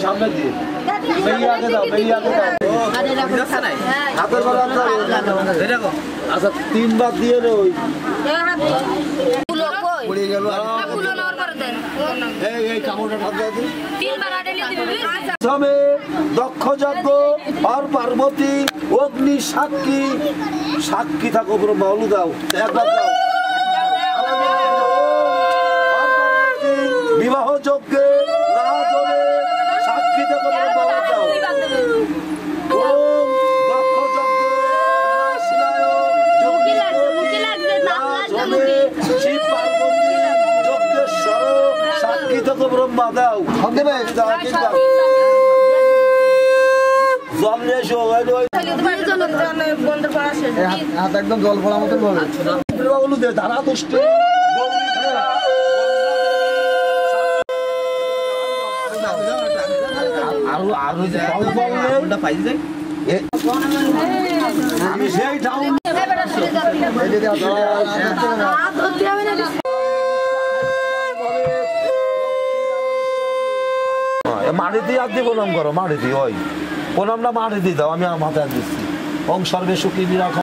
সামনে দিয়ে আচ্ছা 3 বার দিয়ে ওই দক্ষযজ্ঞ আর পার্বতী অগ্নি সাক্ষী সাক্ষী থাকো ব্রহ্মা হলু দাও একবার দাও বিবাহ যজ্ঞে সাক্ষী থাকো ব্রহ্মা হলু দাও শিব পার্বতী যজ্ঞেশ্বর সাক্ষী থাকো ব্রহ্মা দাও একদম জল পড়া মতো ধারা দুষ্ট আমি সেই মাটি দিয়ে আর দিয়ে প্রণাম করো মাটি দিয়ে ওই প্রণামটা মাটি দিয়ে দাও আমি আমার মাথায় দিচ্ছি ওম সর্বে সুখী নিরাখ